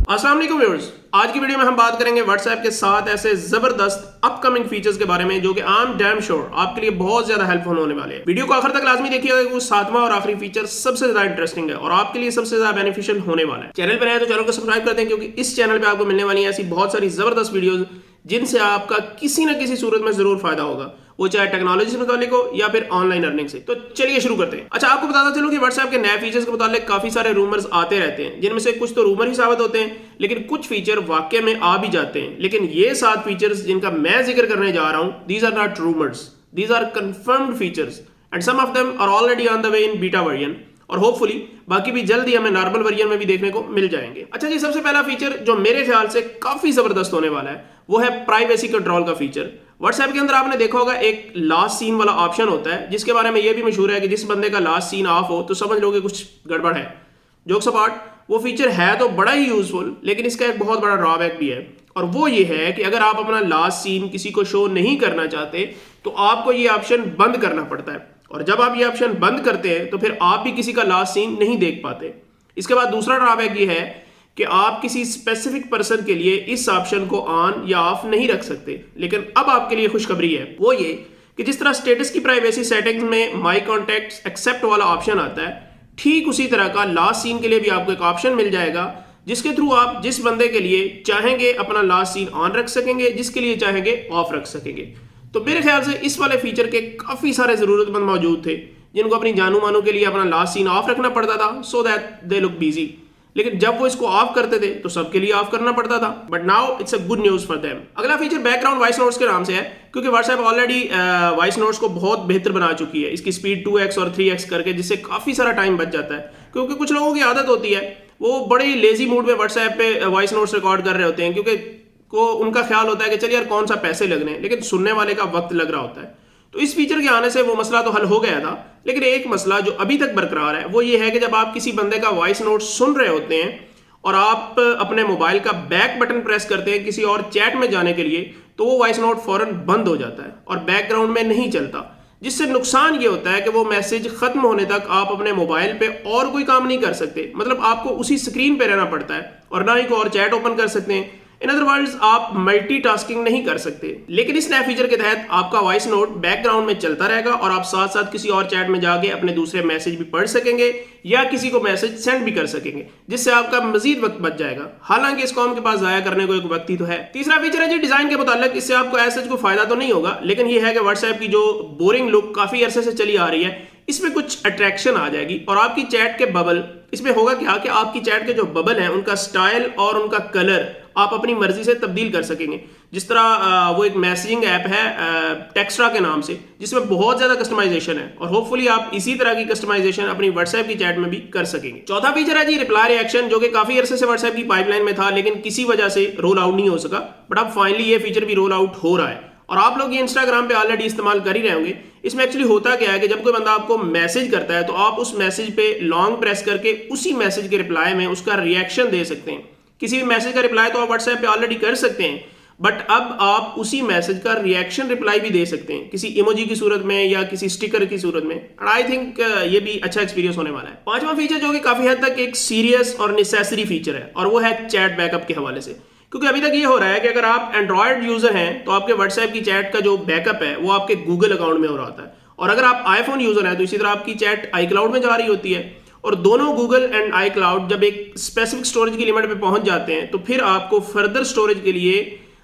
अस्सलाम वालेकुम व्यूअर्स, आज की वीडियो में हम बात करेंगे व्हाट्सएप के 7 ऐसे जबरदस्त अपकमिंग फीचर्स के बारे में जो कि आई एम डैम श्योर आपके लिए बहुत ज्यादा हेल्पफुल होने वाले हैं। वीडियो को आखिर तक लाजमी देखिएगा क्योंकि 7वां और आखिरी फीचर सबसे ज्यादा इंटरेस्टिंग है और आपके लिए सबसे ज्यादा बेनिफिशियल होने वाला है। चैनल पर आए तो चैनल को सब्सक्राइब कर दें क्योंकि इस चैनल पर आपको मिलने वाली ऐसी बहुत सारी जबरदस्त वीडियोज जिनसे आपका किसी न किसी सूरत में जरूर फायदा होगा, वो चाहे टेक्नोलॉजी से मुतालिक हो या फिर ऑनलाइन अर्निंग से। तो चलिए शुरू करते हैं। अच्छा, आपको बताता चलूं कि व्हाट्सएप के नए फीचर्स के मुतालिक काफी सारे रूमर्स आते रहते हैं, जिनमें से कुछ तो रूमर ही साबित होते हैं, लेकिन कुछ फीचर वाकई में आ भी जाते हैं। लेकिन ये 7 फीचर्स जिनका मैं जिक्र करने जा रहा हूं, these are not rumours, these are confirmed features and some of them are already on the way in beta version और होपफुली बाकी भी जल्द ही हमें नॉर्मल वर्जन में भी देखने को मिल जाएंगे। अच्छा जी, सबसे पहला फीचर जो मेरे ख्याल से काफी जबरदस्त होने वाला है वो है प्राइवेसी कंट्रोल का फीचर। व्हाट्सएप के अंदर आपने देखा होगा एक लास्ट सीन वाला ऑप्शन होता है, जिसके बारे में यह भी मशहूर है कि जिस बंदे का लास्ट सीन ऑफ हो तो समझ लो कि कुछ गड़बड़ है। जोक्स अपार्ट, वो फीचर है तो बड़ा ही यूजफुल, लेकिन इसका एक बहुत बड़ा ड्रॉबैक भी है और वो ये है कि अगर आप अपना लास्ट सीन किसी को शो नहीं करना चाहते तो आपको ये ऑप्शन बंद करना पड़ता है और जब आप ये ऑप्शन बंद करते हैं तो फिर आप भी किसी का लास्ट सीन नहीं देख पाते। इसके बाद दूसरा ड्रॉबैक ये है कि आप किसी स्पेसिफिक पर्सन के लिए इस ऑप्शन को ऑन या ऑफ नहीं रख सकते। लेकिन अब आपके लिए खुशखबरी है, वो ये कि जिस तरह स्टेटस की प्राइवेसी सेटिंग्स में माई कॉन्टैक्ट्स एक्सेप्ट वाला ऑप्शन आता है, ठीक उसी तरह का लास्ट सीन के लिए भी आपको एक ऑप्शन मिल जाएगा जिसके थ्रू आप जिस बंदे के लिए चाहेंगे अपना लास्ट सीन ऑन रख सकेंगे, जिसके लिए चाहेंगे ऑफ रख सकेंगे। तो मेरे ख्याल से इस वाले फीचर के काफी सारे जरूरतमंद मौजूद थे जिनको अपनी जानू मानू के लिए अपना लास्ट सीन ऑफ रखना पड़ता था so that they look busy, लेकिन जब वो इसको ऑफ करते थे तो सबके लिए ऑफ करना पड़ता था। But now it's a good news for them. अगला फीचर बैकग्राउंड वॉइस नोट्स के नाम से है, क्योंकि व्हाट्सएप ऑलरेडी वॉइस नोट्स को बहुत बेहतर बना चुकी है, इसकी स्पीड 2x और 3x करके, जिससे काफी सारा टाइम बच जाता है। क्योंकि कुछ लोगों की आदत होती है वो बड़े ही लेजी मूड में व्हाट्सएप पे वॉइस नोट्स रिकॉर्ड कर रहे होते हैं, क्योंकि को उनका ख्याल होता है कि चल यार कौन सा पैसे लग रहे हैं, लेकिन सुनने वाले का वक्त लग रहा होता है। तो इस फीचर के आने से वो मसला तो हल हो गया था, लेकिन एक मसला जो अभी तक बरकरार है वो ये है कि जब आप किसी बंदे का वॉइस नोट सुन रहे होते हैं और आप अपने मोबाइल का बैक बटन प्रेस करते हैं किसी और चैट में जाने के लिए, तो वो वॉइस नोट फौरन बंद हो जाता है और बैकग्राउंड में नहीं चलता, जिससे नुकसान ये होता है कि वो मैसेज खत्म होने तक आप अपने मोबाइल पे और कोई काम नहीं कर सकते। मतलब आपको उसी स्क्रीन पे रहना पड़ता है और ना ही कोई और चैट ओपन कर सकते हैं। इन अदर वर्ड्स, आप मल्टीटास्किंग नहीं कर सकते। लेकिन इस नए फीचर के तहत आपका वॉइस नोट बैकग्राउंड में चलता रहेगा और आप साथ साथ किसी और चैट में जाके अपने दूसरे मैसेज भी पढ़ सकेंगे या किसी को मैसेज सेंड भी कर सकेंगे, जिससे आपका मजीद वक्त बच जाएगा। हालांकि इस कॉम के पास जाया करने को एक वक्त ही तो है। तीसरा फीचर है जी डिजाइन के मुतालिक, इससे आपको ऐसा कोई फायदा तो नहीं होगा, लेकिन यह है कि व्हाट्सएप की जो बोरिंग लुक काफी अरसे से चली आ रही है, इसमें कुछ अट्रैक्शन आ जाएगी और आपकी चैट के बबल, इसमें होगा क्या कि आपकी चैट के जो बबल हैं उनका स्टाइल और उनका कलर आप अपनी मर्जी से तब्दील कर सकेंगे। जिस तरह वो एक मैसेजिंग ऐप है टेक्स्ट्रा के नाम से, जिसमें बहुत ज्यादा कस्टमाइजेशन है और होपफुली आप इसी तरह की कस्टमाइजेशन अपनी व्हाट्सएप की चैट में भी कर सकेंगे। चौथा फीचर है जी रिप्लाई रिएक्शन, जो कि काफी अरसे से व्हाट्सएप की पाइपलाइन में था लेकिन किसी वजह से रोल आउट नहीं हो सका, बट अब फाइनली ये फीचर भी रोल आउट हो रहा है और आप लोग ये इंस्टाग्राम पे ऑलरेडी इस्तेमाल कर ही रहे होंगे। इसमें एक्चुअली होता क्या है कि जब कोई बंदा आपको मैसेज करता है तो आप उस मैसेज पे लॉन्ग प्रेस करके उसी मैसेज के रिप्लाई में उसका रिएक्शन दे सकते हैं। किसी भी मैसेज का रिप्लाई तो आप व्हाट्सएप पे ऑलरेडी कर सकते हैं, बट अब आप उसी मैसेज का रिएक्शन रिप्लाई भी दे सकते हैं किसी इमोजी की सूरत में या किसी स्टिकर की सूरत में। आई थिंक ये भी अच्छा एक्सपीरियंस होने वाला है। पांचवा फीचर जो कि काफी हद तक एक सीरियस और नेसेसरी फीचर है और वो है चैट बैकअप के हवाले से, क्योंकि अभी तक ये हो रहा है कि अगर आप एंड्रॉयड यूजर हैं तो आपके व्हाट्सएप की चैट का जो बैकअप है वो आपके गूगल अकाउंट में हो रहा होता है, और अगर आप आईफोन यूजर हैं तो इसी तरह आपकी चैट iCloud में जा रही होती है। और दोनों गूगल एंड iCloud जब एक स्पेसिफिक स्टोरेज की लिमिट पे पहुंच जाते हैं तो फिर आपको फर्दर स्टोरेज के लिए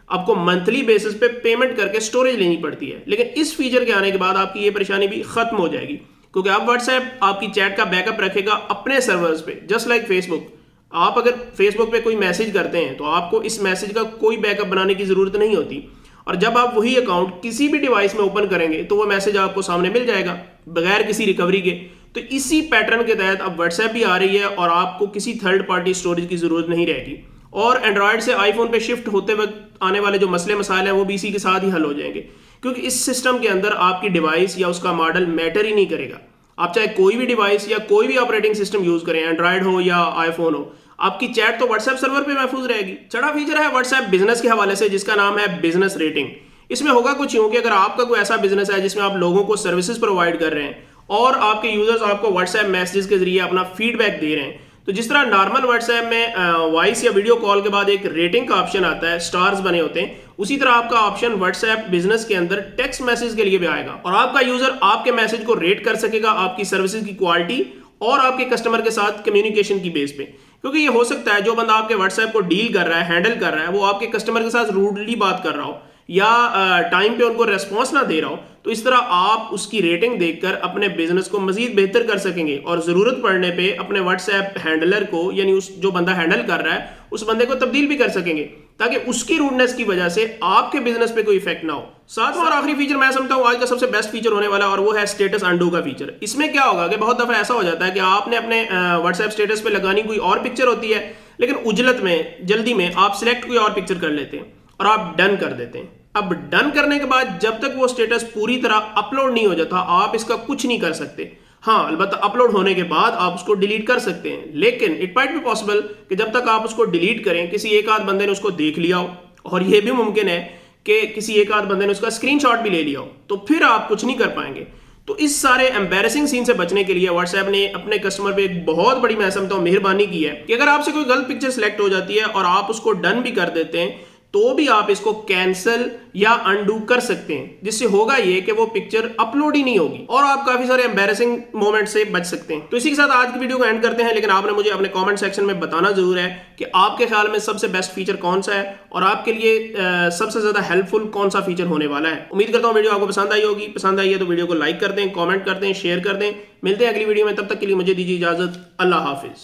आपको मंथली बेसिस पे पेमेंट करके स्टोरेज लेनी पड़ती है। लेकिन इस फीचर के आने के बाद आपकी ये परेशानी भी खत्म हो जाएगी, क्योंकि अब व्हाट्सएप आपकी चैट का बैकअप रखेगा अपने सर्वर्स पे, जस्ट लाइक फेसबुक। आप अगर फेसबुक पे कोई मैसेज करते हैं तो आपको इस मैसेज का कोई बैकअप बनाने की जरूरत नहीं होती, और जब आप वही अकाउंट किसी भी डिवाइस में ओपन करेंगे तो वो मैसेज आपको सामने मिल जाएगा बगैर किसी रिकवरी के। तो इसी पैटर्न के तहत अब व्हाट्सएप भी आ रही है और आपको किसी थर्ड पार्टी स्टोरेज की जरूरत नहीं रहेगी, और एंड्रॉयड से आईफोन पे शिफ्ट होते वक्त आने वाले जो मसले मसाइल हैं वो भी इसी के साथ ही हल हो जाएंगे, क्योंकि इस सिस्टम के अंदर आपकी डिवाइस या उसका मॉडल मैटर ही नहीं करेगा। आप चाहे कोई भी डिवाइस या कोई भी ऑपरेटिंग सिस्टम यूज करें, एंड्रॉयड हो या आईफोन हो, आपकी चैट तो व्हाट्सएप सर्वर पे महफूज रहेगी। छठा फीचर है व्हाट्सएप बिजनेस के हवाले से, जिसका नाम है बिजनेस रेटिंग। इसमें होगा कुछ यूं कि अगर आपका कोई ऐसा बिजनेस है जिसमें आप लोगों को सर्विसेज प्रोवाइड कर रहे हैं और आपके यूजर्स आपको व्हाट्सएप मैसेजेस के जरिए अपना फीडबैक दे रहे हैं, तो जिस तरह नॉर्मल व्हाट्सएप में वॉइस या वीडियो कॉल के बाद एक रेटिंग का ऑप्शन आता है, स्टार्स बने होते हैं, उसी तरह आपका ऑप्शन व्हाट्सएप बिजनेस के अंदर टेक्स्ट मैसेज के लिए भी आएगा और आपका यूजर आपके मैसेज को रेट कर सकेगा आपकी सर्विसेज की क्वालिटी और आपके कस्टमर के साथ कम्युनिकेशन की बेस पे। क्योंकि ये हो सकता है जो बंदा आपके व्हाट्सएप को डील कर रहा है, हैंडल कर रहा है, वो आपके कस्टमर के साथ रूडली बात कर रहा हो या टाइम पे उनको रेस्पॉन्स ना दे रहा हो। तो इस तरह आप उसकी रेटिंग देखकर अपने बिजनेस को मजीद बेहतर कर सकेंगे और जरूरत पड़ने पे अपने व्हाट्सएप हैंडलर को, यानी उस जो बंदा हैंडल कर रहा है उस बंदे को तब्दील भी कर सकेंगे ताकि उसकी रूडनेस की वजह से आपके बिजनेस पे कोई इफेक्ट ना हो। सातवां और आखिरी फीचर मैं समझता हूँ आज का सबसे बेस्ट फीचर होने वाला और वो है स्टेटस अंडू का फीचर। इसमें क्या होगा कि बहुत दफा ऐसा हो जाता है कि आपने अपने व्हाट्सएप स्टेटस पे लगानी कोई और पिक्चर होती है, लेकिन उजलत में, जल्दी में आप सिलेक्ट कोई और पिक्चर कर लेते हैं और आप डन कर देते हैं। अब डन करने के बाद जब तक वो स्टेटस पूरी तरह अपलोड नहीं हो जाता आप इसका कुछ नहीं कर सकते। हाँ, अलबत्ता अपलोड होने के बाद आप उसको डिलीट कर सकते हैं, लेकिन इट माइट बी पॉसिबल कि जब तक आप उसको डिलीट करें किसी एक आध बंदे ने उसको देख लिया हो, और यह भी मुमकिन है कि किसी एक आध बंदे ने उसका स्क्रीनशॉट भी ले लिया हो, तो फिर आप कुछ नहीं कर पाएंगे। तो इस सारे एम्बैरेसिंग सीन से बचने के लिए व्हाट्सएप ने अपने कस्टमर पे एक बहुत बड़ी, मैं समझता हूं, मेहरबानी की है कि अगर आपसे कोई गलत पिक्चर सिलेक्ट हो जाती है और आप उसको डन भी कर देते हैं तो भी आप इसको कैंसिल या अनडू कर सकते हैं, जिससे होगा ये कि वो पिक्चर अपलोड ही नहीं होगी और आप काफी सारे एम्बैरेसिंग मोमेंट से बच सकते हैं। तो इसी के साथ आज की वीडियो को एंड करते हैं, लेकिन आपने मुझे अपने कमेंट सेक्शन में बताना जरूर है कि आपके ख्याल में सबसे बेस्ट फीचर कौन सा है और आपके लिए सबसे ज्यादा हेल्पफुल कौन सा फीचर होने वाला है। उम्मीद करता हूँ वीडियो आपको पसंद आई होगी। पसंद आई है तो वीडियो को लाइक कर दें, कॉमेंट कर दें, शेयर कर दें। मिलते हैं अगली वीडियो में, तब तक के लिए मुझे दीजिए इजाजत। अल्लाह हाफिज।